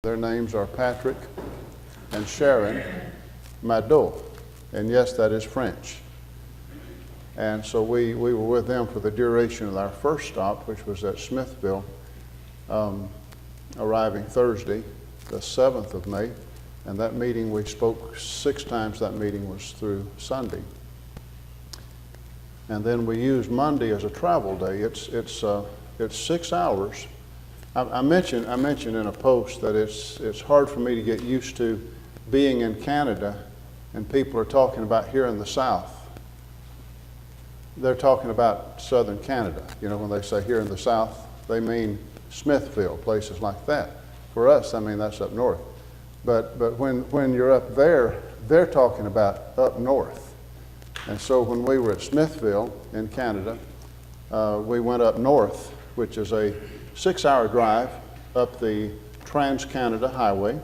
Their names are Patrick and Sharon Mado, and yes, that is French. And so we were with them for the duration of our first stop, which was at Smithville, arriving Thursday, the 7th of May. And that meeting, we spoke 6 times. That meeting was through Sunday. And then we used Monday as a travel day. It's 6 hours. I mentioned in a post that it's hard for me to get used to being in Canada and people are talking about here in the South. They're talking about southern Canada. You know, when they say here in the South, they mean Smithville, places like that. For us, I mean, that's up north. But when you're up there, they're talking about up north. And so when we were at Smithville in Canada, we went up north, which is a 6-hour drive up the Trans-Canada Highway,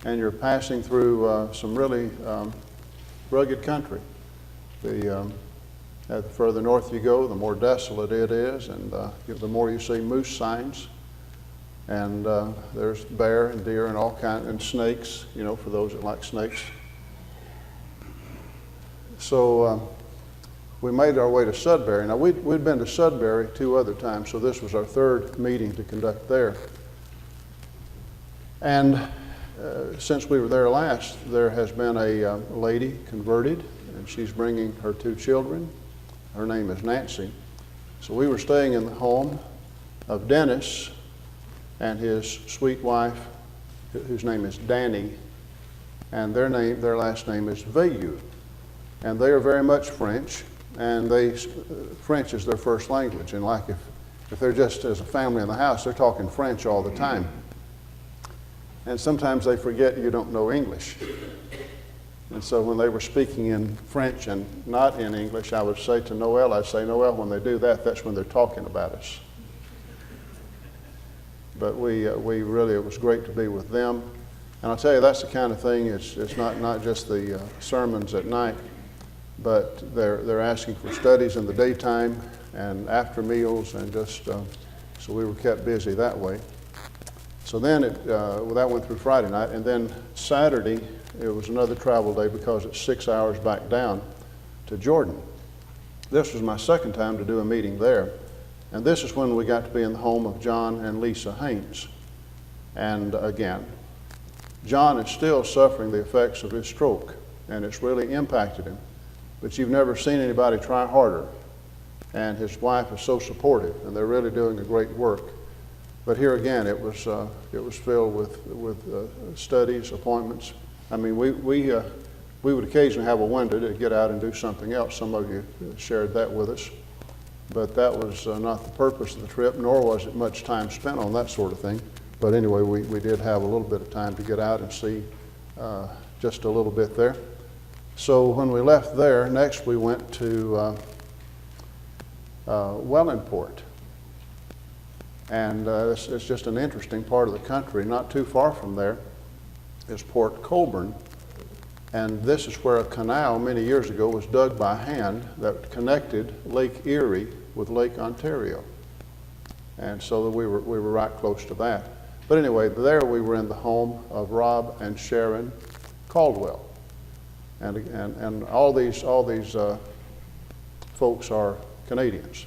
and you're passing through some really rugged country. The further north you go, the more desolate it is, and the more you see moose signs, and there's bear and deer and all kinds, and snakes, you know, for those that like snakes. So we made our way to Sudbury. Now, we'd been to Sudbury 2 other times, so this was our 3rd meeting to conduct there. And since we were there last, there has been a lady converted, and she's bringing her 2 children. Her name is Nancy. So we were staying in the home of Dennis and his sweet wife, whose name is Danny, and their last name is Veilleux. And they are very much French. And French is their first language. And like if they're just as a family in the house, they're talking French all the time. And sometimes they forget you don't know English. And so when they were speaking in French and not in English, I would say to Noel, Noel, when they do that, that's when they're talking about us. But we really, it was great to be with them. And I'll tell you, that's the kind of thing, it's not just the sermons at night, but they're asking for studies in the daytime and after meals, and just so we were kept busy that way. So then that went through Friday night, and then Saturday it was another travel day because it's 6 hours back down to Jordan. This was my 2nd time to do a meeting there, and this is when we got to be in the home of John and Lisa Haynes. And again, John is still suffering the effects of his stroke, and it's really impacted him. But you've never seen anybody try harder. And his wife is so supportive, and they're really doing a great work. But here again, it was filled with studies, appointments. I mean, we would occasionally have a window to get out and do something else. Some of you shared that with us. But that was not the purpose of the trip, nor was it much time spent on that sort of thing. But anyway, we did have a little bit of time to get out and see just a little bit there. So when we left there, next we went to Wellingport. And it's just an interesting part of the country. Not too far from there is Port Colborne. And this is where a canal many years ago was dug by hand that connected Lake Erie with Lake Ontario. And so we were right close to that. But anyway, there we were in the home of Rob and Sharon Caldwell. And all these folks are Canadians.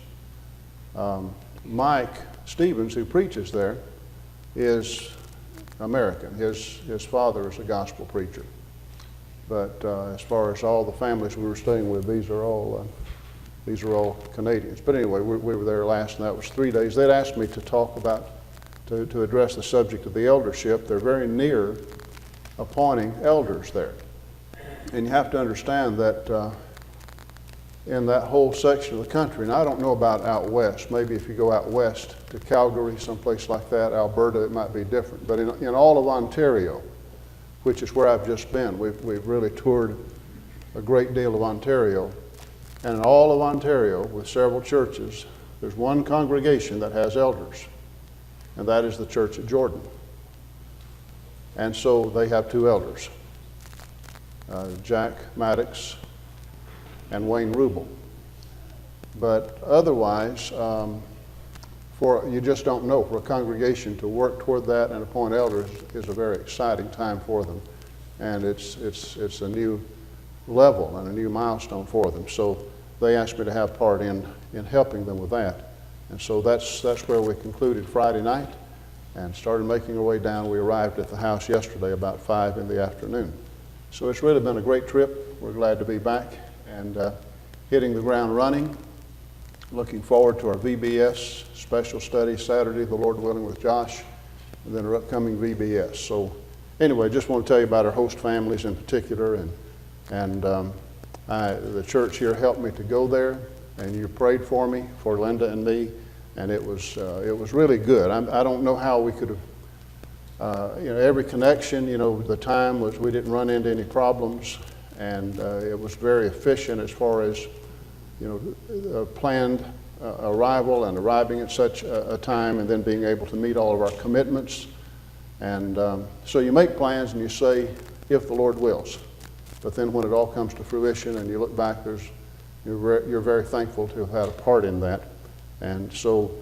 Mike Stevens, who preaches there, is American. His father is a gospel preacher. But as far as all the families we were staying with, these are all Canadians. But anyway, we were there last, and that was 3 days. They'd asked me to talk about, to address the subject of the eldership. They're very near appointing elders there. And you have to understand that in that whole section of the country, and I don't know about out west, maybe if you go out west to Calgary, someplace like that, Alberta, it might be different. But in all of Ontario, which is where I've just been, we've really toured a great deal of Ontario. And in all of Ontario, with several churches, there's one congregation that has elders, and that is the church at Jordan. And so they have 2 elders. Jack Maddox and Wayne Rubel. But otherwise, you just don't know. For a congregation to work toward that and appoint elders is a very exciting time for them. And it's a new level and a new milestone for them. So they asked me to have part in helping them with that. And so that's where we concluded Friday night and started making our way down. We arrived at the house yesterday about 5 in the afternoon. So it's really been a great trip. We're glad to be back and hitting the ground running. Looking forward to our VBS special study Saturday, the Lord willing, with Josh, and then our upcoming VBS. So anyway, just want to tell you about our host families in particular, and the church here helped me to go there, and you prayed for me, for Linda and me, and it was really good. I don't know how we could have, every connection, the time was, we didn't run into any problems, and it was very efficient as far as planned arrival and arriving at such a time, and then being able to meet all of our commitments. And so you make plans and you say, if the Lord wills. But then when it all comes to fruition and you look back, you're very thankful to have had a part in that. And so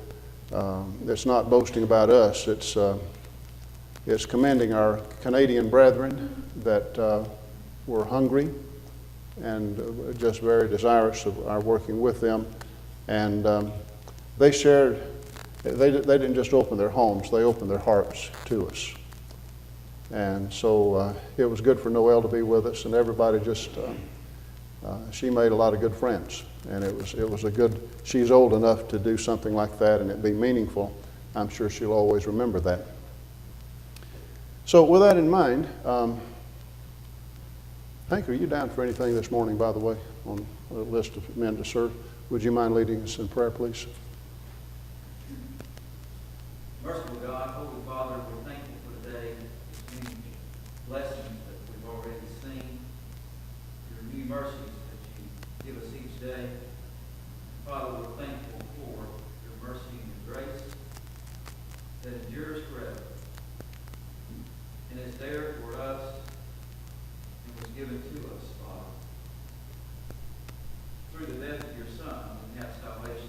it's not boasting about us. It's commending our Canadian brethren that were hungry and just very desirous of our working with them. And they shared, they didn't just open their homes, they opened their hearts to us. And so it was good for Noelle to be with us, and everybody just, she made a lot of good friends. And it was a good, she's old enough to do something like that and it be meaningful. I'm sure she'll always remember that. So with that in mind, Hank, are you down for anything this morning, by the way, on a list of men to serve? Would you mind leading us in prayer, please? Merciful God, Holy Father, we're thankful for today, these many blessings that we've already seen, your new mercies that you give us each day. Father, we're thankful for your mercy and your grace that endures forever. And is there for us and was given to us, Father. Through the death of your Son, we have salvation.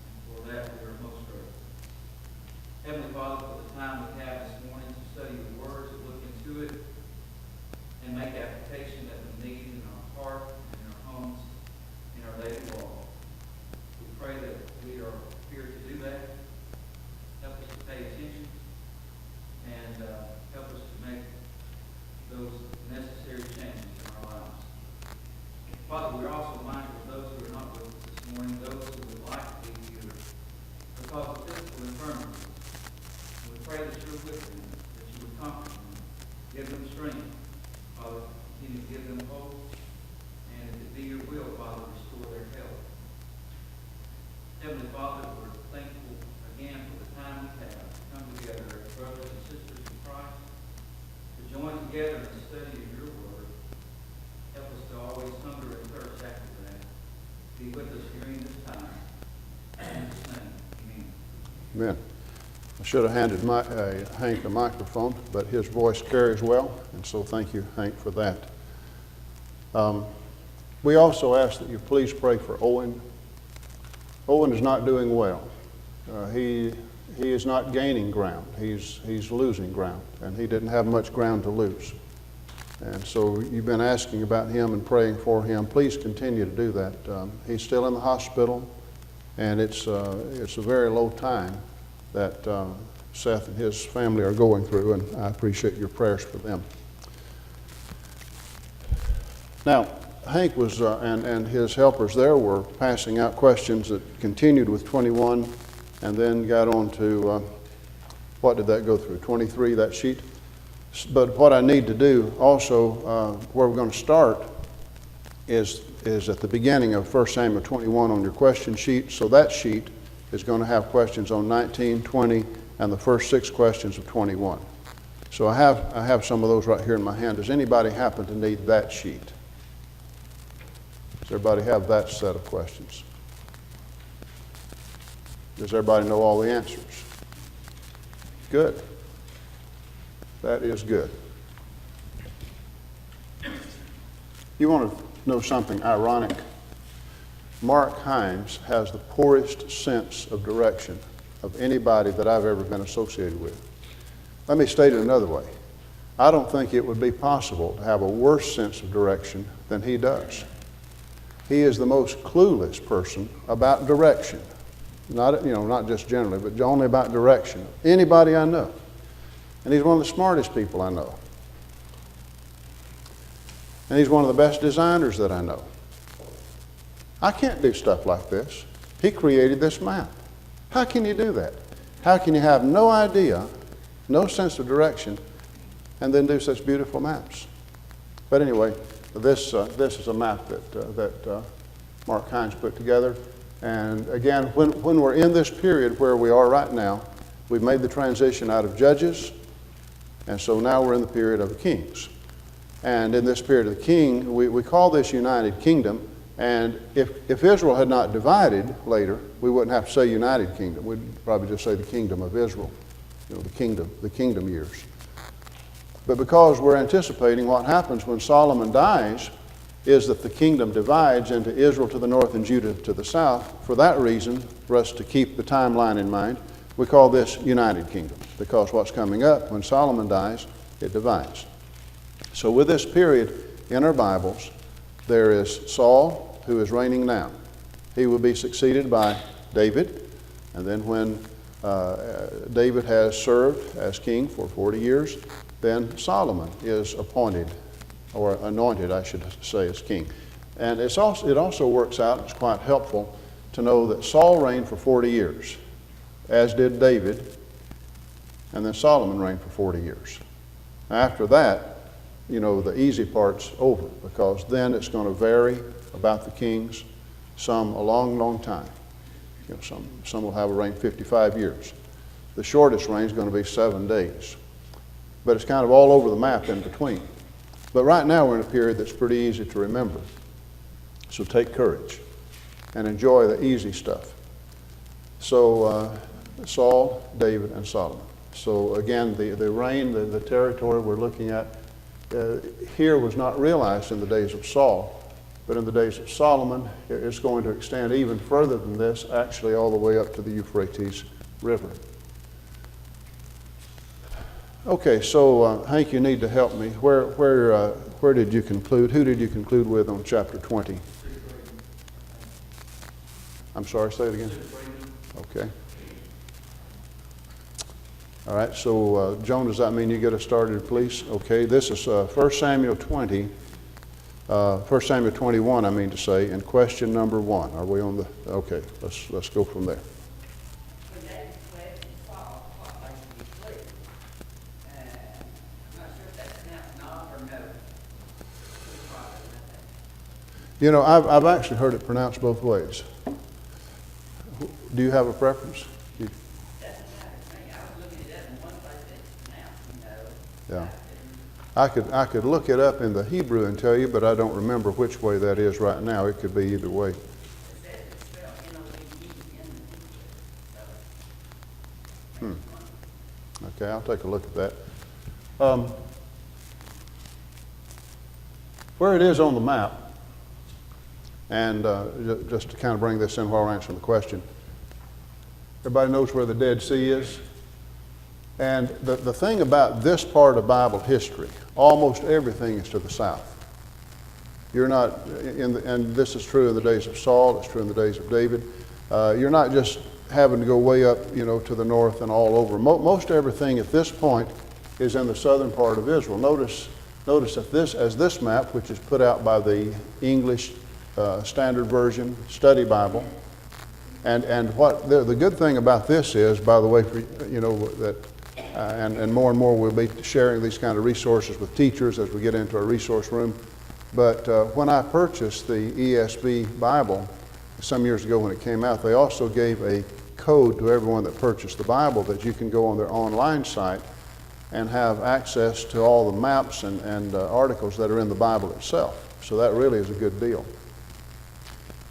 And for that we are most grateful. Heavenly Father, for the time we have this morning to study the Word, to look into it, and make application that we need in our heart, in our homes, in our daily walk. We pray that we are here to do that. Help us to pay attention and help us to make those necessary changes in our lives. Father, we're also mindful of those who are not with us this morning, those who would like to be here because of physical infirmity. We pray that you're with them, that you would comfort them, give them strength. Father, continue to give them hope, and if it be your will, Father, restore their health. Heavenly Father, we're thankful again for the time we have to come together as brothers and sisters in Christ, to join together in the study of your word. Help us to always hunger and thirst after that. Be with us during this time. In Jesus' name, amen. Amen. I should have handed Hank a microphone, but his voice carries well, and so thank you, Hank, for that. We also ask that you please pray for Owen. Owen is not doing well. He is not gaining ground. He's losing ground, and he didn't have much ground to lose. And so you've been asking about him and praying for him. Please continue to do that. He's still in the hospital, and it's a very low time that Seth and his family are going through, and I appreciate your prayers for them. Now, Hank was and his helpers there were passing out questions that continued with 21 and then got on to, what did that go through, 23, that sheet? But what I need to do also, where we're going to start is at the beginning of 1 Samuel 21 on your question sheet. So that sheet is going to have questions on 19, 20, and the first 6 questions of 21. So I have some of those right here in my hand. Does anybody happen to need that sheet? Does everybody have that set of questions? Does everybody know all the answers? Good. That is good. You want to know something ironic? Mark Himes has the poorest sense of direction of anybody that I've ever been associated with. Let me state it another way. I don't think it would be possible to have a worse sense of direction than he does. He is the most clueless person about direction. Not just generally, but only about direction. Anybody I know. And he's one of the smartest people I know. And he's one of the best designers that I know. I can't do stuff like this. He created this map. How can you do that? How can you have no idea, no sense of direction, and then do such beautiful maps? But anyway, this is a map that Mark Hines put together. And again, when we're in this period where we are right now, we've made the transition out of Judges, and so now we're in the period of the Kings. And in this period of the King, we call this United Kingdom. And if Israel had not divided later, we wouldn't have to say United Kingdom. We'd probably just say the Kingdom of Israel, the kingdom years. But because we're anticipating what happens when Solomon dies, is that the kingdom divides into Israel to the north and Judah to the south. For that reason, for us to keep the timeline in mind, we call this United Kingdom, because what's coming up when Solomon dies, it divides. So with this period in our Bibles, there is Saul, who is reigning now. He will be succeeded by David, and then when David has served as king for 40 years, then Solomon is appointed, or anointed, I should say, as king. And it also works out, it's quite helpful to know that Saul reigned for 40 years, as did David, and then Solomon reigned for 40 years. After that, the easy part's over, because then it's going to vary about the kings, some a long, long time. Some will have a reign 55 years. The shortest reign is going to be 7 days. But it's kind of all over the map in between. But right now we're in a period that's pretty easy to remember. So take courage and enjoy the easy stuff. So Saul, David, and Solomon. So again, the reign, the territory we're looking at here was not realized in the days of Saul, but in the days of Solomon, it's going to extend even further than this, actually all the way up to the Euphrates River. Okay, so Hank, you need to help me. Where did you conclude? Who did you conclude with on chapter 20? I'm sorry, say it again. Okay. All right, so Joan, does that mean you get us started, please? Okay, this is 1 Samuel 20, 1 Samuel 21, I mean to say, and question number 1. Are we on the, okay, let's go from there. I've actually heard it pronounced both ways. Do you have a preference? Yeah. I could look it up in the Hebrew and tell you, but I don't remember which way that is right now. It could be either way. Okay, I'll take a look at that. Where it is on the map, and just to kind of bring this in while we're answering the question, everybody knows where the Dead Sea is? And the thing about this part of Bible history, almost everything is to the south. You're not, and this is true in the days of Saul, it's true in the days of David. You're not just having to go way up, to the north and all over. Most everything at this point is in the southern part of Israel. Notice that this map, which is put out by the English Standard Version Study Bible, and what the good thing about this is, by the way, that. And more we'll be sharing these kind of resources with teachers as we get into our resource room. But when I purchased the ESV Bible some years ago when it came out, they also gave a code to everyone that purchased the Bible that you can go on their online site and have access to all the maps and articles that are in the Bible itself. So that really is a good deal.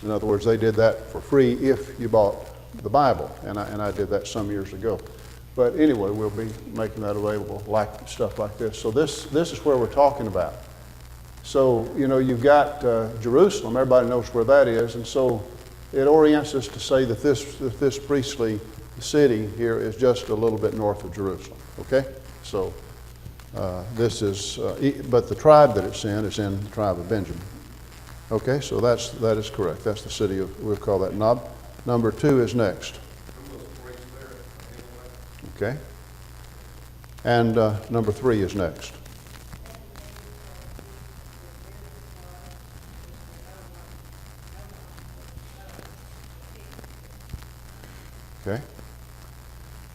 In other words, they did that for free if you bought the Bible, and I did that some years ago. But anyway, we'll be making that available, stuff like this. So this is where we're talking about. So, you've got Jerusalem. Everybody knows where that is. And so it orients us to say that this priestly city here is just a little bit north of Jerusalem, okay? So this is, but the tribe that it's in is in the tribe of Benjamin. Okay, so that is correct. That's the city of, we'll call that Nob. Number 2 is next. Okay. And number 3 is next. Okay.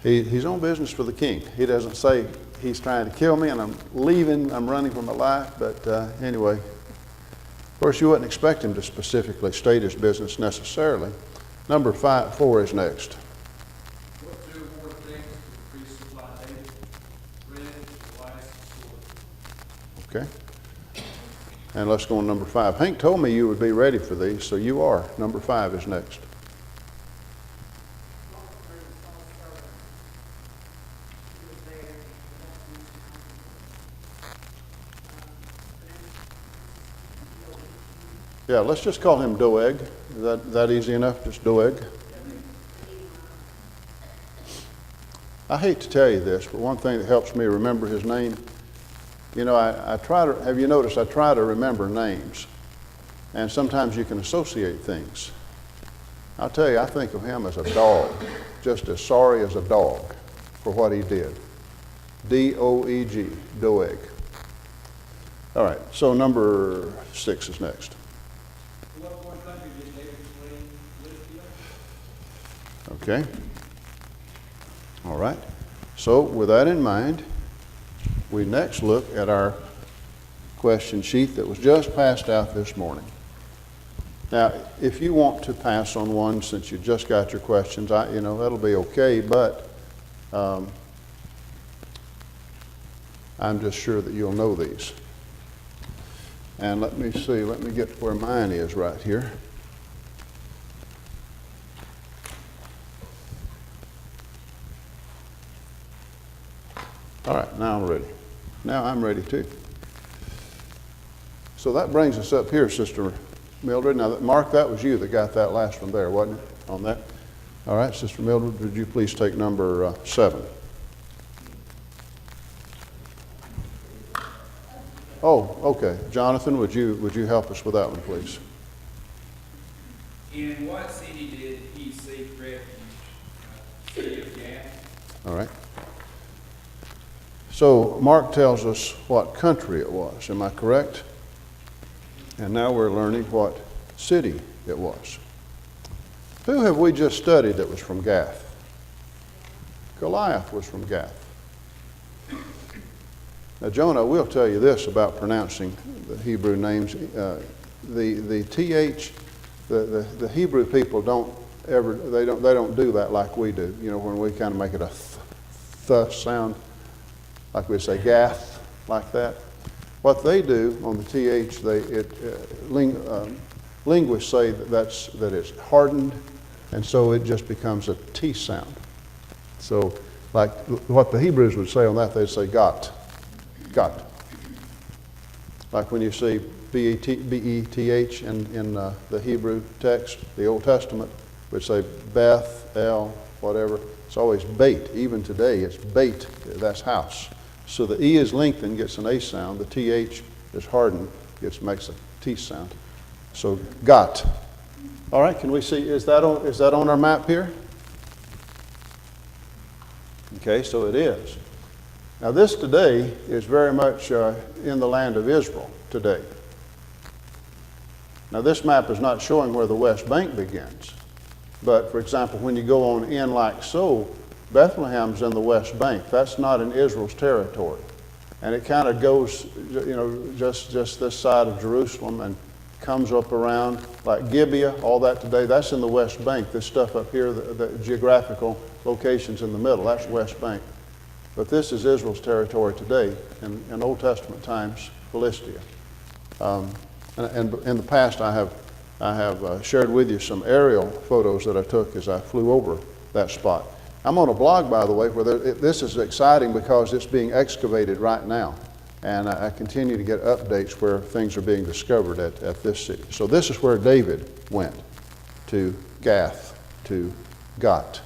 He's on business for the king. He doesn't say he's trying to kill me and I'm leaving, I'm running for my life, but anyway. Of course, you wouldn't expect him to specifically state his business necessarily. Number 4 is next. What 2 or more things the priest supply David? Bread, rice, sword. Okay. And let's go on number 5. Hank told me you would be ready for these, so you are. Number 5 is next. Yeah, let's just call him Doeg. Is that easy enough? Just Doeg. I hate to tell you this, but one thing that helps me remember his name, you know, I try to, have you noticed, I try to remember names. And sometimes you can associate things. I'll tell you, I think of him as a dog, just as sorry as a dog for what he did. D-O-E-G, Doeg. All right, so number 6 is next. Okay. All right. So with that in mind, we next look at our question sheet that was just passed out this morning. Now, if you want to pass on one since you just got your questions, that'll be okay, but I'm just sure that you'll know these. And let me see, let me get to where mine is right here. All right, now I'm ready. Now I'm ready too. So that brings us up here, Sister Mildred. Now, Mark, that was you that got that last one there, wasn't it, on that? All right, Sister Mildred, would you please take number 7? Oh, okay. Jonathan, would you help us with that one, please? In what city did he seek refuge? City of Gath. All right. So Mark tells us what country it was. Am I correct? And now we're learning what city it was. Who have we just studied that was from Gath? Goliath was from Gath. Now, Jonah, we'll tell you this about pronouncing the Hebrew names. The TH, the Hebrew people don't do that like we do. You know, when we kind of make it a th sound, like we say Gath, like that. What they do on the TH, linguists say that it's hardened, and so it just becomes a T sound. So, like what the Hebrews would say on that, they'd say got. Got. Like when you see B-E-T-H in the Hebrew text, the Old Testament, would say Beth, El, whatever. It's always bait. Even today, it's bait. That's house. So the E is lengthened, gets an A sound. The TH is hardened, makes a T sound. So got. All right, can we see, is that on our map here? Okay, so it is. Now this today is very much in the land of Israel today. Now this map is not showing where the West Bank begins. But for example, when you go on in like so, Bethlehem's in the West Bank. That's not in Israel's territory. And it kind of goes, just this side of Jerusalem and comes up around like Gibeah, all that today. That's in the West Bank. This stuff up here, the geographical locations in the middle, that's West Bank. But this is Israel's territory today in Old Testament times, Philistia. And in the past, I have shared with you some aerial photos that I took as I flew over that spot. I'm on a blog, by the way, where this is exciting because it's being excavated right now. And I continue to get updates where things are being discovered at this city. So this is where David went, to Gath, to Gat.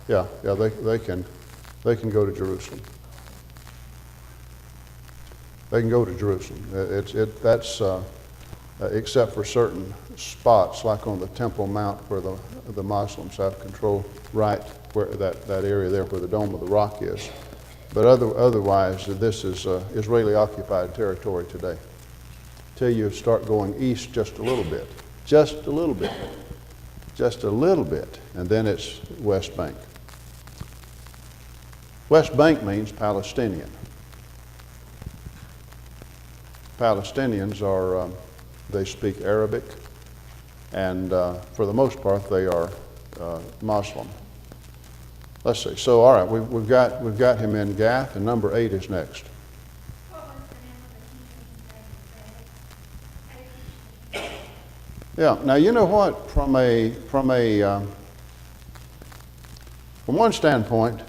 Yeah, they can go to Jerusalem. They can go to Jerusalem. That's except for certain spots, like on the Temple Mount, where the Muslims have control, right where that area there where the Dome of the Rock is. But otherwise, this is Israeli occupied territory today. Till you start going east just a little bit, and then it's West Bank. West Bank means Palestinian. Palestinians are, they speak Arabic, and for the most part they are Muslim. Let's see. So, all right, we've got him in Gath, and number 8 is next. Yeah. Now you know what? From one standpoint,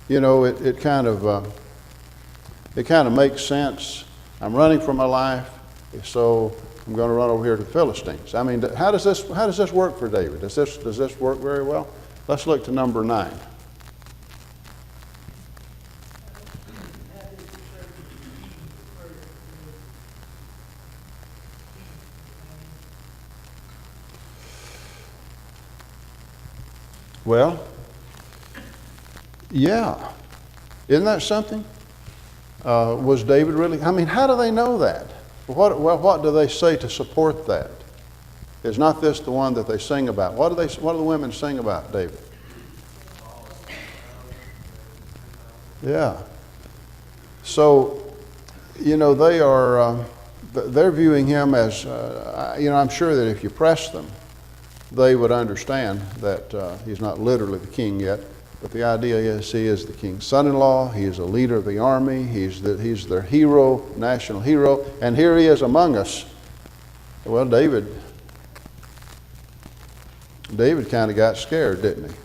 you know, it kind of makes sense. I'm running for my life, so I'm going to run over here to the Philistines. I mean, how does this work for David? Does this work very well? Let's look to number 9. Well, yeah. Isn't that something? Was David really? I mean, how do they know that? What do they say to support that? Is not this the one that they sing about? What do the women sing about, David? Yeah. So, you know, they're viewing him as, you know, I'm sure that if you press them, they would understand that he's not literally the king yet. But the idea is he is the king's son-in-law. He is a leader of the army. He's their hero, national hero. And here he is among us. Well, David kind of got scared, didn't he?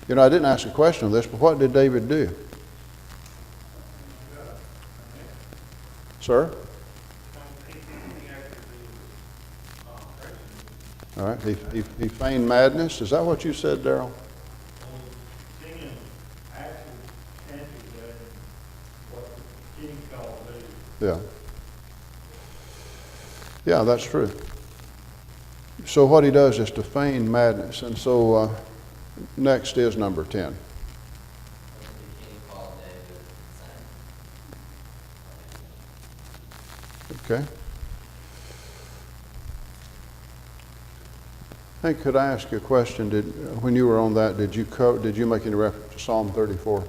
You know, I didn't ask a question on this, but what did David do? Sir? All right, he feigned madness. Is that what you said, Darrell? Yeah. Yeah, that's true. So what he does is to feign madness. And so next is number 10. Okay. Hey, could I ask you a question? When you were on that, did you make any reference to Psalm 34?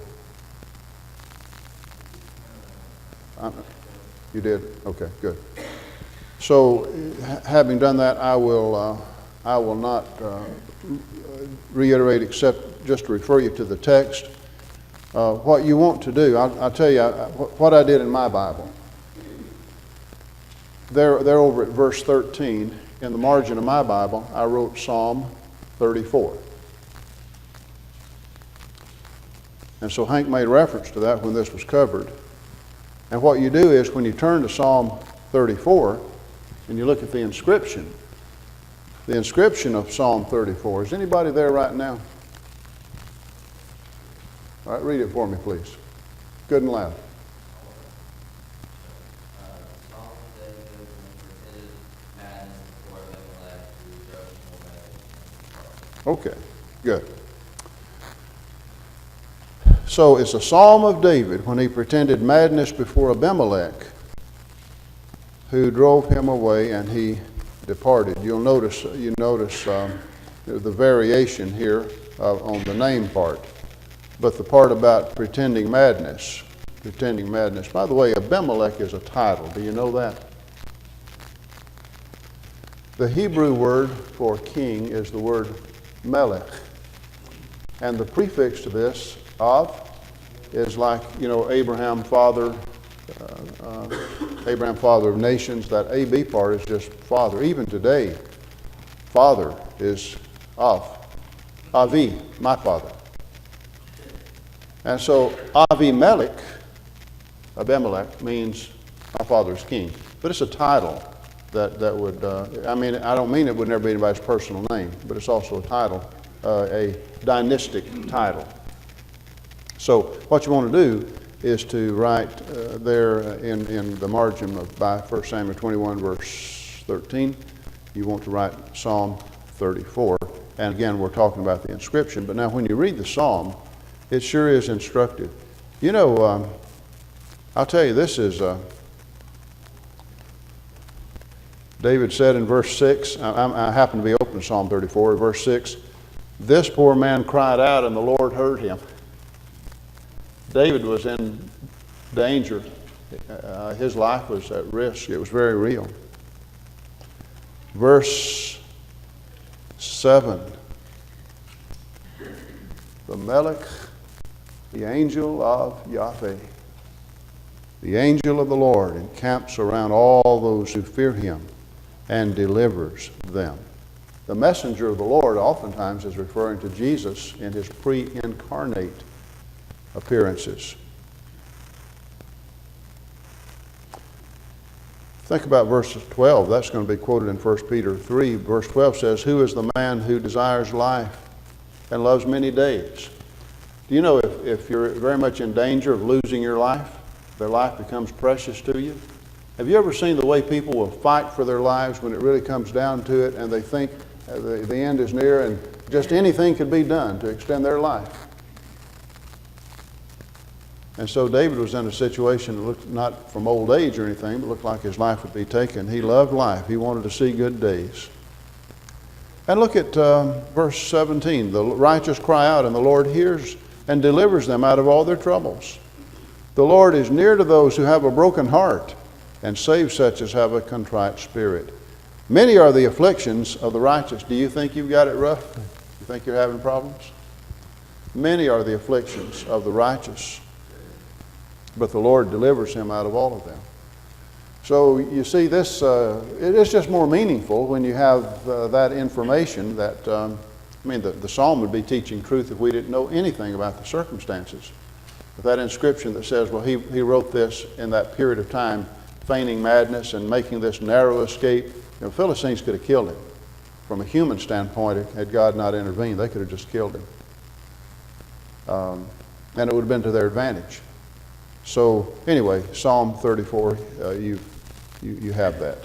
You did? Okay, good. So, having done that, I will not reiterate except just to refer you to the text. What you want to do, I'll tell you what I did in my Bible. They're over at verse 13. In the margin of my Bible, I wrote Psalm 34. And so Hank made reference to that when this was covered. And what you do is when you turn to Psalm 34 and you look at the inscription of Psalm 34. Is anybody there right now? All right, read it for me, please. Good and loud. Okay, good. So it's a psalm of David when he pretended madness before Abimelech, who drove him away, and he departed. You notice the variation here on the name part, but the part about pretending madness. By the way, Abimelech is a title. Do you know that? The Hebrew word for king is the word melech, and the prefix to this, of, is like, you know, Abraham, father of nations. That AB part is just father. Even today, father is of. Avi, my father. And so Abimelech means my father's king. But it's a title that would, I don't mean it would never be anybody's personal name, but it's also a title a dynastic title. So what you want to do is to write there in the margin of by 1 Samuel 21 verse 13, you want to write Psalm 34. And again, we're talking about the inscription, but now when you read the psalm, it sure is instructive. You know, I'll tell you, this is, David said in verse 6, I happen to be open to Psalm 34, verse 6, this poor man cried out and the Lord heard him. David was in danger. His life was at risk. It was very real. Verse 7. The Melech, the angel of Yahweh, the angel of the Lord, encamps around all those who fear him and delivers them. The messenger of the Lord oftentimes is referring to Jesus in his pre-incarnate appearances. Think about verse 12. That's going to be quoted in 1 Peter 3. Verse 12 says, who is the man who desires life and loves many days? Do you know if you're very much in danger of losing your life, their life becomes precious to you? Have you ever seen the way people will fight for their lives when it really comes down to it and they think the end is near and just anything could be done to extend their life? And so David was in a situation that looked not from old age or anything, but looked like his life would be taken. He loved life. He wanted to see good days. And look at verse 17. The righteous cry out, and the Lord hears and delivers them out of all their troubles. The Lord is near to those who have a broken heart and saves such as have a contrite spirit. Many are the afflictions of the righteous. Do you think you've got it rough? You think you're having problems? Many are the afflictions of the righteous, but the Lord delivers him out of all of them. So you see, this it is just more meaningful when you have that information that, the psalm would be teaching truth if we didn't know anything about the circumstances. But that inscription that says, well, he wrote this in that period of time, feigning madness and making this narrow escape. The Philistines could have killed him. From a human standpoint, had God not intervened, they could have just killed him. And it would have been to their advantage. So anyway, Psalm 34, you have that.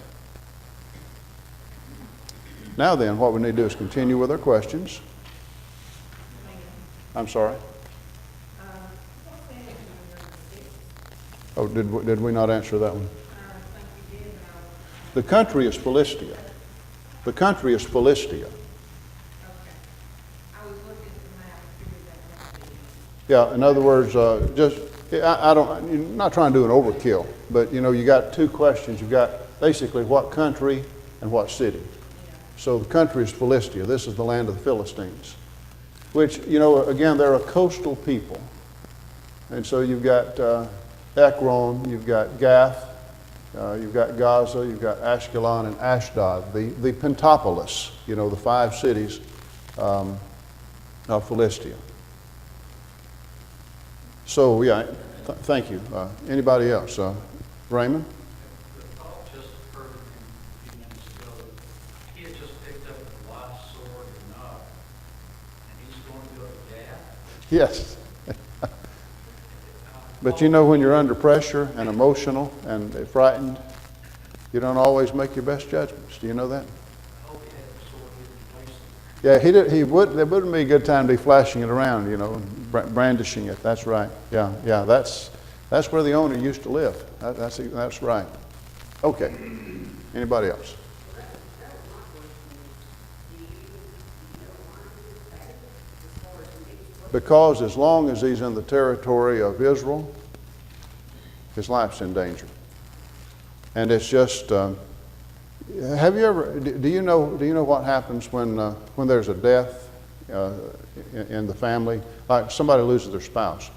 Now then, what we need to do is continue with our questions. I'm sorry? Oh, did we not answer that one? The country is Philistia. The country is Philistia. Yeah, in other words, I'm not trying to do an overkill, but you got two questions. You've got basically what country and what city. So the country is Philistia. This is the land of the Philistines, which, again, they're a coastal people. And so you've got Ekron, you've got Gath, you've got Gaza, you've got Ashkelon and Ashdod, the Pentapolis, the 5 cities of Philistia. So, yeah, thank you. Anybody else? Raymond? The thought just occurred to me a few minutes ago. He had just picked up a live sword and knob, and he's going to go to Gath. Yes. But when you're under pressure and emotional and frightened, you don't always make your best judgments. Do you know that? I hope he had the sword in place. Yeah, he would. It wouldn't be a good time to be flashing it around, brandishing it. That's right. Yeah. That's where the owner used to live. That's right. Okay. Anybody else? Because as long as he's in the territory of Israel, his life's in danger. And it's just, have you ever, do you know what happens when there's a death in the family? Like somebody loses their spouse.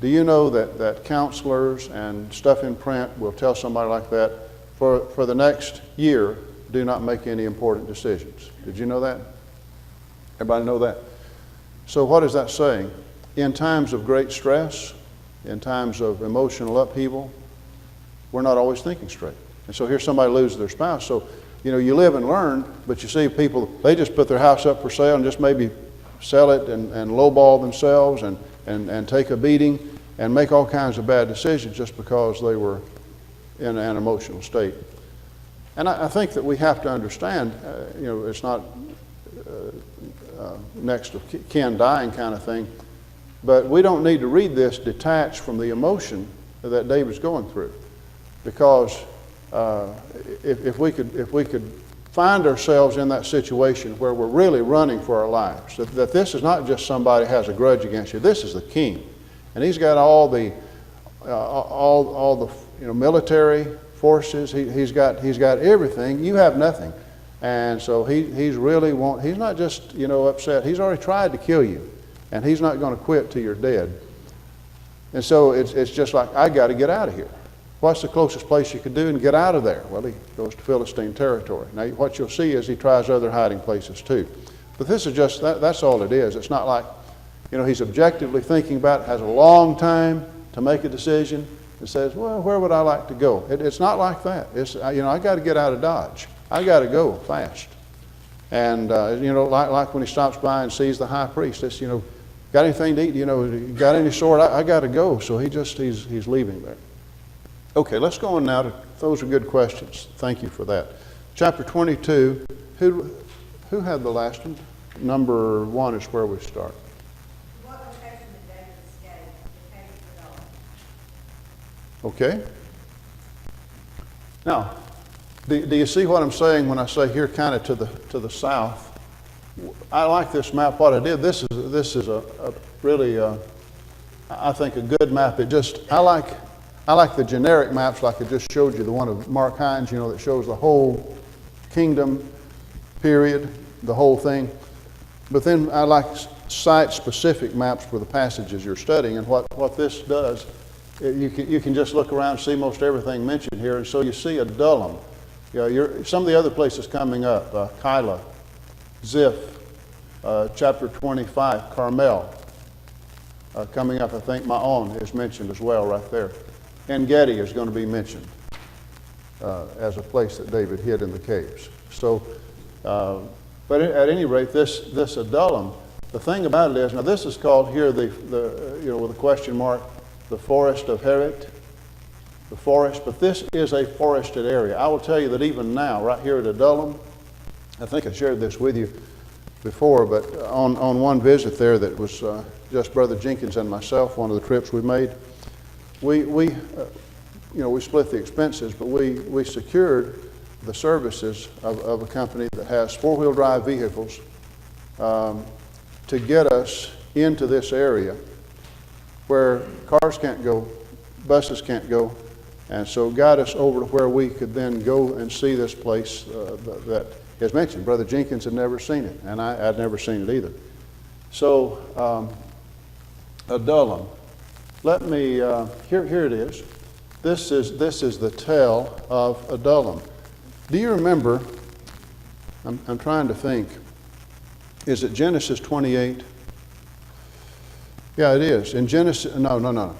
Do you know that counselors and stuff in print will tell somebody like that, for the next year, do not make any important decisions? Did you know that? Everybody know that? So what is that saying? In times of great stress, in times of emotional upheaval, we're not always thinking straight. And so here's somebody loses their spouse. So, you live and learn, but you see people, they just put their house up for sale and just maybe sell it and lowball themselves and take a beating and make all kinds of bad decisions just because they were in an emotional state. And I think that we have to understand, it's not next of kin dying kind of thing, but we don't need to read this detached from the emotion that David's going through, because if we could find ourselves in that situation where we're really running for our lives, that this is not just somebody who has a grudge against you. This is the king, and he's got all the military forces. He's got everything. You have nothing, and so he's not just upset. He's already tried to kill you, and he's not going to quit till you're dead. And so it's just like, I got to get out of here. What's the closest place you could do and get out of there? Well, he goes to Philistine territory. Now, what you'll see is he tries other hiding places too. But this is just, that's all it is. It's not like, he's objectively thinking about it, has a long time to make a decision, and says, well, where would I like to go? It's not like that. It's, I got to get out of Dodge. I got to go fast. And, like when he stops by and sees the high priest, it's, got anything to eat? Got any sword? I got to go. So he's leaving there. Okay, let's go on now to, those are good questions. Thank you for that. Chapter 22, who had the last one? Number 1 is where we start. What location did David escape? The Cave of Adullam. Okay. Now, do you see what I'm saying when I say here kind of to the south? I like this map. What I did, this is a really, I think, a good map. I like the generic maps like I just showed you, the one of Mark Hines, that shows the whole kingdom period, the whole thing. But then I like site-specific maps for the passages you're studying. And what this does, you can just look around and see most everything mentioned here. And so you see Adullam. Some of the other places coming up, Kyla, Ziph, chapter 25, Carmel. Coming up, I think Maon is mentioned as well right there. En Gedi is going to be mentioned as a place that David hid in the caves. So, but at any rate, this Adullam, the thing about it is, now this is called here with a question mark, the forest of Heret, the forest, but this is a forested area. I will tell you that even now, right here at Adullam, I think I shared this with you before, but on one visit there that was just Brother Jenkins and myself, one of the trips we made, we split the expenses, but we secured the services of a company that has four-wheel drive vehicles to get us into this area where cars can't go, buses can't go, and so got us over to where we could then go and see this place that is mentioned. Brother Jenkins had never seen it, and I'd never seen it either. So Adullam. Let me, here it is. This is the tale of Adullam. Do you remember, I'm trying to think, is it Genesis 28? Yeah, it is. In Genesis, no.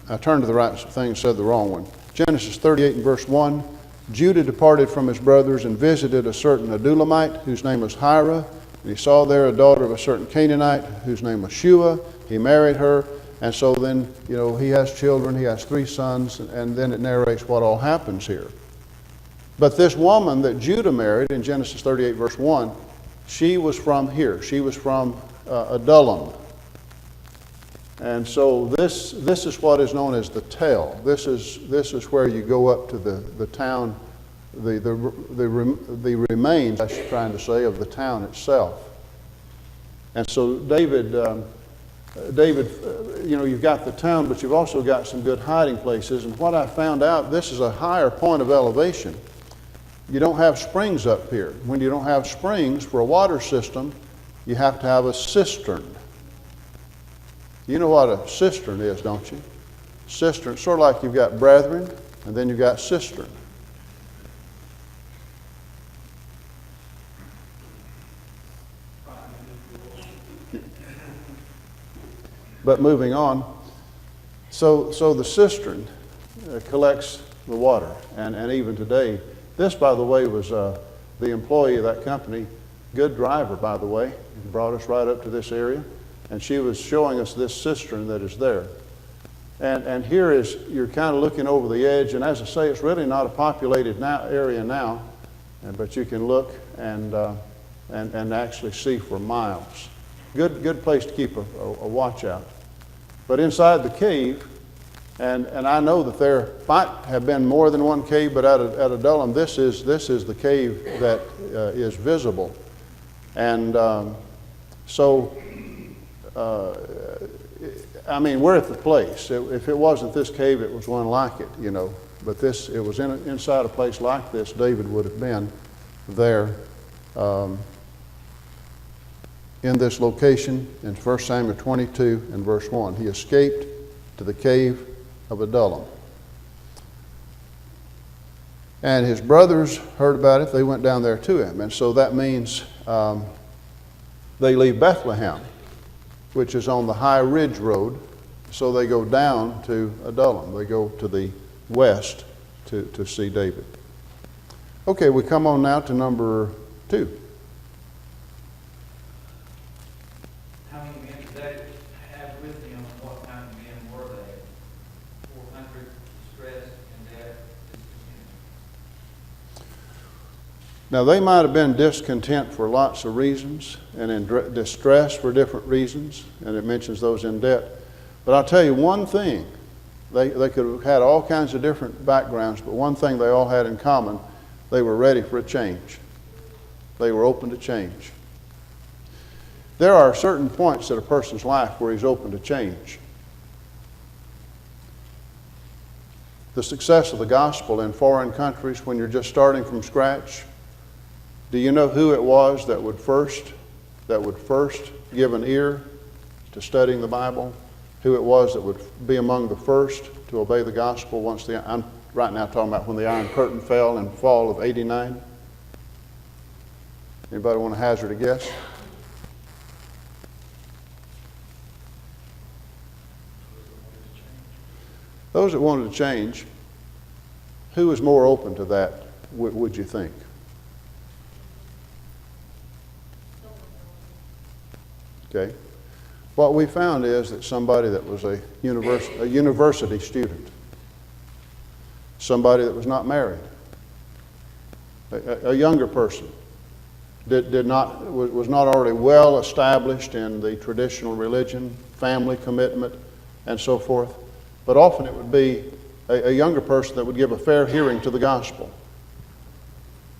I turned to the right thing and said the wrong one. Genesis 38 and verse 1, Judah departed from his brothers and visited a certain Adullamite whose name was Hira, and he saw there a daughter of a certain Canaanite whose name was Shua. He married her. And so then, he has children, he has 3 sons, and then it narrates what all happens here. But this woman that Judah married in Genesis 38, verse 1, she was from here. She was from Adullam. And so this is what is known as the tell. This is where you go up to the town, the remains, I should trying to say, of the town itself. And so David, you've got the town, but you've also got some good hiding places. And what I found out, this is a higher point of elevation. You don't have springs up here. When you don't have springs for a water system, you have to have a cistern. You know what a cistern is, don't you? Cistern, sort of like you've got brethren, and then you've got cistern. But moving on, so the cistern collects the water, and even today, this, by the way, was the employee of that company Good driver, by the way. He brought us right up to this area. And she was showing us this cistern that is there. And here is, you're kind of looking over the edge. And as I say, it's really not a populated area now. But you can look and actually see for miles. Good place to keep a watch out. But inside the cave, and I know that there might have been more than one cave, but at Adullam, this is the cave that is visible. And I mean, we're at the place. If it wasn't this cave, it was one like it, you know. But it was inside a place like this. David would have been there in this location in 1 Samuel 22 and verse 1. He escaped to the cave of Adullam. And his brothers heard about it. They went down there to him. And so that means they leave Bethlehem, which is on the High Ridge Road. So they go down to Adullam. They go to the west to see David. Okay, we come on now to number 2. How many men did David have with him? What kind of men were they? 400, distressed, and dead, discontented. Now, they might have been discontent for lots of reasons and in distress for different reasons, and it mentions those in debt. But I'll tell you one thing. They could have had all kinds of different backgrounds, but one thing they all had in common, they were ready for a change. They were open to change. There are certain points in a person's life where he's open to change. The success of the gospel in foreign countries when you're just starting from scratch. Do you know who it was that would first give an ear to studying the Bible? Who it was that would be among the first to obey the gospel once I'm right now talking about when the Iron Curtain fell in fall of '89? Anybody want to hazard a guess? Those that wanted to change. Who was more open to that, would you think? Okay. What we found is that somebody that was a university student, somebody that was not married, a younger person, was not already well established in the traditional religion, family commitment, and so forth. But often it would be a younger person that would give a fair hearing to the gospel.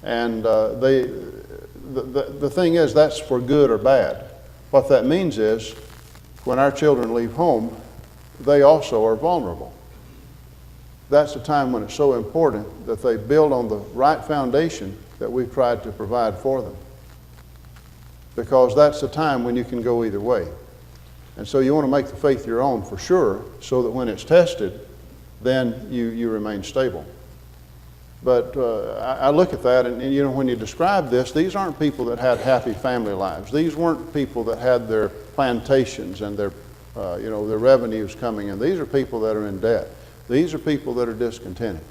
And the thing is, that's for good or bad. What that means is, when our children leave home, they also are vulnerable. That's the time when it's so important that they build on the right foundation that we've tried to provide for them. Because that's the time when you can go either way. And so you want to make the faith your own for sure, so that when it's tested, then you remain stable. But I look at that, and you know, when you describe this, these aren't people that had happy family lives. These weren't people that had their plantations and their revenues coming in. These are people that are in debt. These are people that are discontented.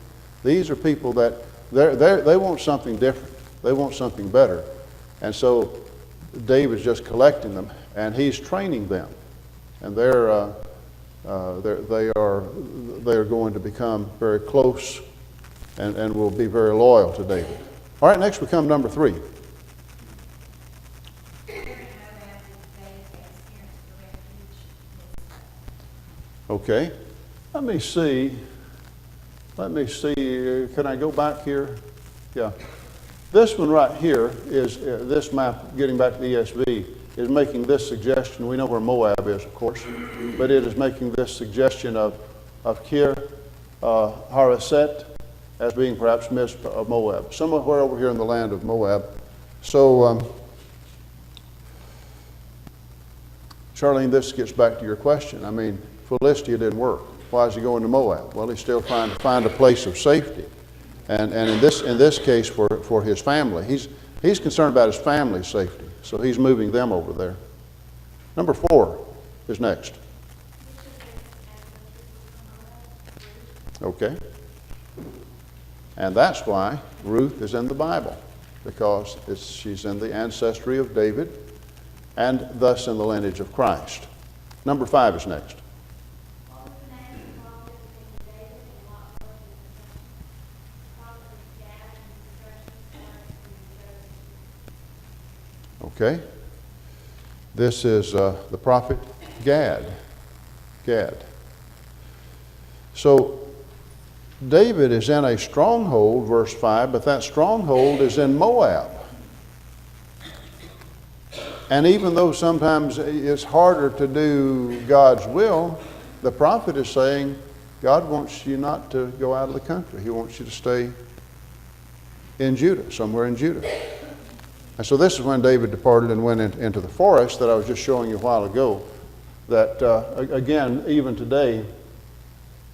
These are people that they want something different. They want something better. And so David's just collecting them, and he's training them, and they are going to become very close. And will be very loyal to David. All right, next we come to number 3. Okay, let me see. Can I go back here? Yeah. This one right here is, this map, getting back to the ESV, is making this suggestion. We know where Moab is, of course, but it is making this suggestion of Kir Hareset, as being perhaps Mizpah of Moab, somewhere over here in the land of Moab. So, Charlene, this gets back to your question. I mean, Philistia didn't work. Why is he going to Moab? Well, he's still trying to find a place of safety, and in this case, for his family, he's concerned about his family's safety. So he's moving them over there. Number 4 is next. Okay. And that's why Ruth is in the Bible, because she's in the ancestry of David and thus in the lineage of Christ. Number 5 is next. What was the name of the prophet between David and what was the prophet of Gad and the Okay. This is the prophet Gad. Gad. So David is in a stronghold, verse 5, but that stronghold is in Moab. And even though sometimes it's harder to do God's will, the prophet is saying, God wants you not to go out of the country. He wants you to stay in Judah, somewhere in Judah. And so this is when David departed and went into the forest that I was just showing you a while ago. That, again, even today,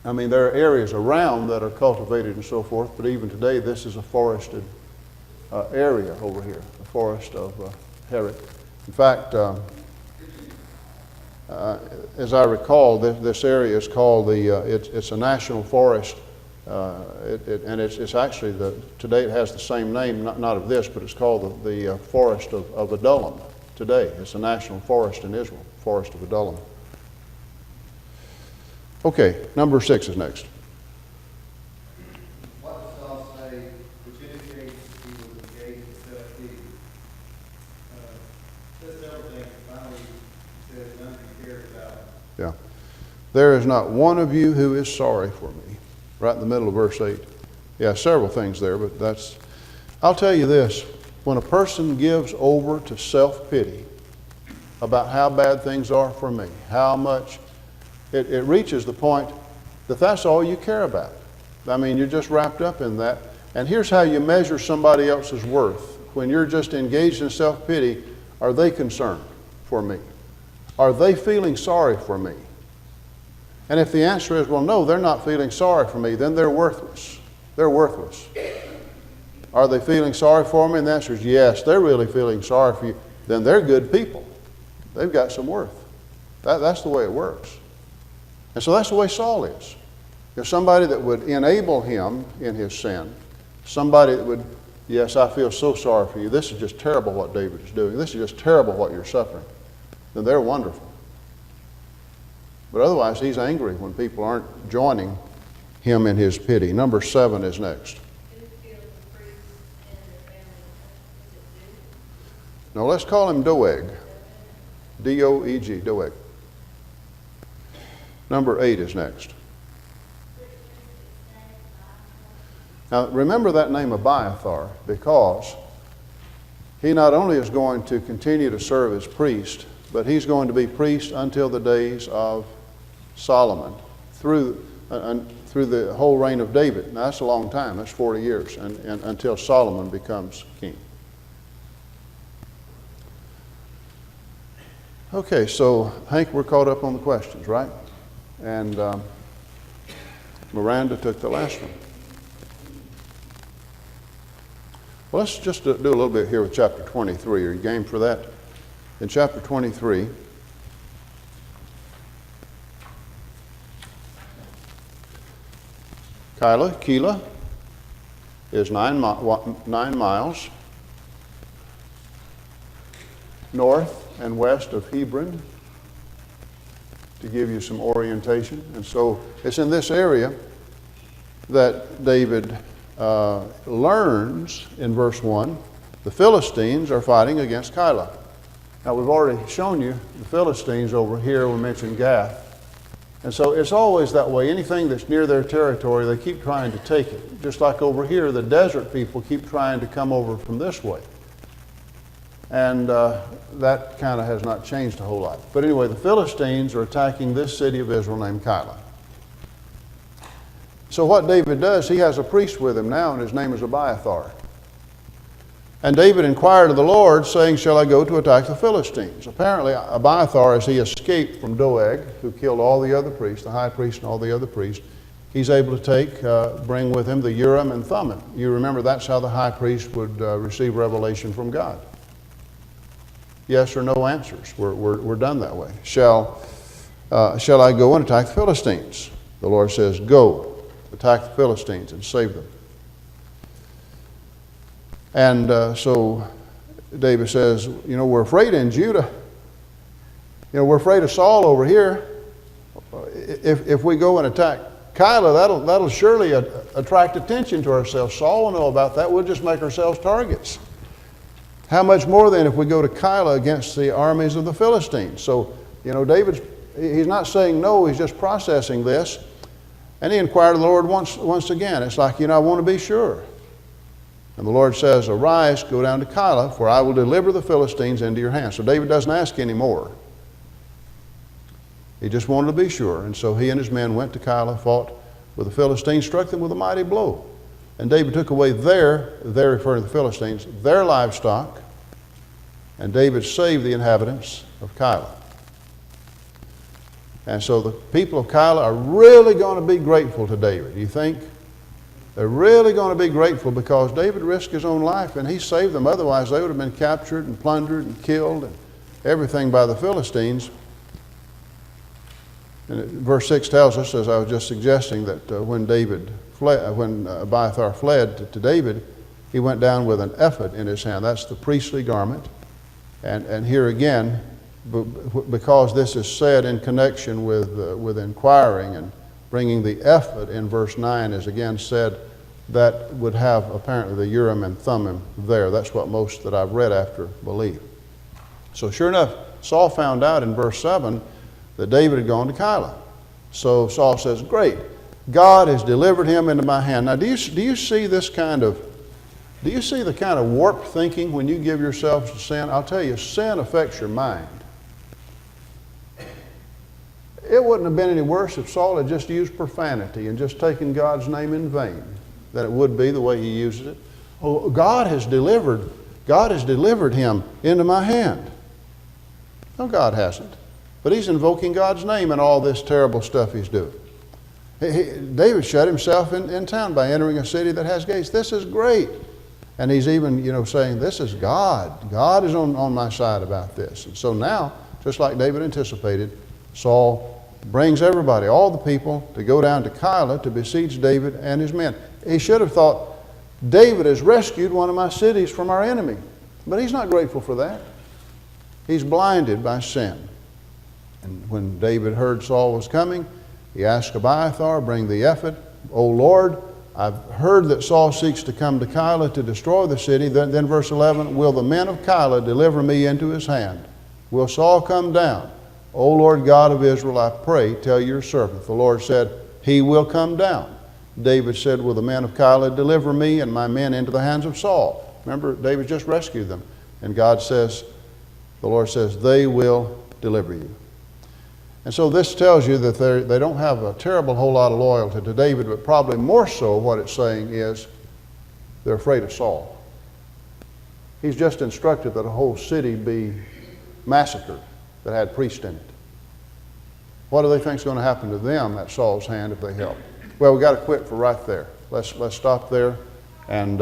I mean, there are areas around that are cultivated and so forth, but even today, this is a forested area over here, the forest of Herod. In fact, as I recall, this area is called it's a national forest, and it's actually, today it has the same name, not of this, but it's called the Forest of Adullam today. It's a national forest in Israel, Forest of Adullam. Okay, number 6 is next. What does Saul say, which indicates he was engaged in self-pity? Says several things. Finally, he says none of you cares about it. Yeah. There is not one of you who is sorry for me. Right in the middle of verse 8. Yeah, several things there, but that's... I'll tell you this. When a person gives over to self-pity about how bad things are for me, how much... It reaches the point that that's all you care about. I mean, you're just wrapped up in that. And here's how you measure somebody else's worth. When you're just engaged in self-pity, are they concerned for me? Are they feeling sorry for me? And if the answer is, well, no, they're not feeling sorry for me, then they're worthless. They're worthless. Are they feeling sorry for me? And the answer is yes, they're really feeling sorry for you. Then they're good people. They've got some worth. That's the way it works. And so that's the way Saul is. There's somebody that would enable him in his sin. Somebody that would, yes, I feel so sorry for you. This is just terrible what David is doing. This is just terrible what you're suffering. Then they're wonderful. But otherwise, he's angry when people aren't joining him in his pity. Number 7 is next. Who killed the priests and their family? Was it Now let's call him Doeg. D-O-E-G, Doeg. Number 8 is next. Now remember that name Abiathar, because he not only is going to continue to serve as priest, but he's going to be priest until the days of Solomon, through the whole reign of David. Now that's a long time, that's 40 years, and until Solomon becomes king. Okay, so Hank, we're caught up on the questions, right? And Miranda took the last one. Well, let's just do a little bit here with chapter 23. Are you game for that? In chapter 23, Keilah is 9 miles north and west of Hebron, to give you some orientation. And so it's in this area that David learns in verse 1, the Philistines are fighting against Keilah. Now we've already shown you the Philistines over here. We mentioned Gath. And so it's always that way. Anything that's near their territory, they keep trying to take it. Just like over here, the desert people keep trying to come over from this way. And that kind of has not changed a whole lot. But anyway, the Philistines are attacking this city of Israel named Keilah. So what David does, he has a priest with him now, and his name is Abiathar. And David inquired of the Lord, saying, shall I go to attack the Philistines? Apparently, Abiathar, as he escaped from Doeg, who killed all the other priests, the high priest and all the other priests, he's able to bring with him the Urim and Thummim. You remember that's how the high priest would receive revelation from God. Yes or no answers. We're done that way. Shall I go and attack the Philistines? The Lord says, go, attack the Philistines and save them. And so David says, we're afraid in Judah. We're afraid of Saul over here. If we go and attack Keilah, that'll surely attract attention to ourselves. Saul will know about that. We'll just make ourselves targets. How much more then if we go to Keilah against the armies of the Philistines? So, he's not saying no, he's just processing this. And he inquired of the Lord once again. It's like, I want to be sure. And the Lord says, arise, go down to Keilah, for I will deliver the Philistines into your hands. So David doesn't ask anymore. He just wanted to be sure. And so he and his men went to Keilah, fought with the Philistines, struck them with a mighty blow. And David took away they're referring to the Philistines, their livestock, and David saved the inhabitants of Keilah. And so the people of Keilah are really going to be grateful to David. You think? They're really going to be grateful because David risked his own life and he saved them. Otherwise, they would have been captured and plundered and killed and everything by the Philistines. And verse 6 tells us, as I was just suggesting, that when Abiathar fled to David, he went down with an ephod in his hand. That's the priestly garment. And here again, because this is said in connection with inquiring and bringing the ephod in verse 9 is again said, that would have apparently the Urim and Thummim there. That's what most that I've read after believe. So sure enough, Saul found out in verse 7 that David had gone to Keilah. So Saul says, great, God has delivered him into my hand. Now do you see this do you see the kind of warped thinking when you give yourselves to sin? I'll tell you, sin affects your mind. It wouldn't have been any worse if Saul had just used profanity and just taken God's name in vain than it would be the way he uses it. Oh, God has delivered him into my hand. No, God hasn't. But he's invoking God's name in all this terrible stuff he's doing. David shut himself in town by entering a city that has gates. This is great. And he's even, saying, this is God. God is on my side about this. And so now, just like David anticipated, Saul brings everybody, all the people, to go down to Keilah to besiege David and his men. He should have thought, David has rescued one of my cities from our enemy. But he's not grateful for that. He's blinded by sin. And when David heard Saul was coming, he asked Abiathar, bring the ephod. O Lord, I've heard that Saul seeks to come to Keilah to destroy the city. Then verse 11, will the men of Keilah deliver me into his hand? Will Saul come down? O Lord God of Israel, I pray, tell your servant. The Lord said, he will come down. David said, will the men of Keilah deliver me and my men into the hands of Saul? Remember, David just rescued them. And the Lord says, they will deliver you. And so this tells you that they don't have a terrible whole lot of loyalty to David, but probably more so what it's saying is they're afraid of Saul. He's just instructed that a whole city be massacred that had priests in it. What do they think is going to happen to them at Saul's hand if they help? Well, we've got to quit for right there. Let's stop there and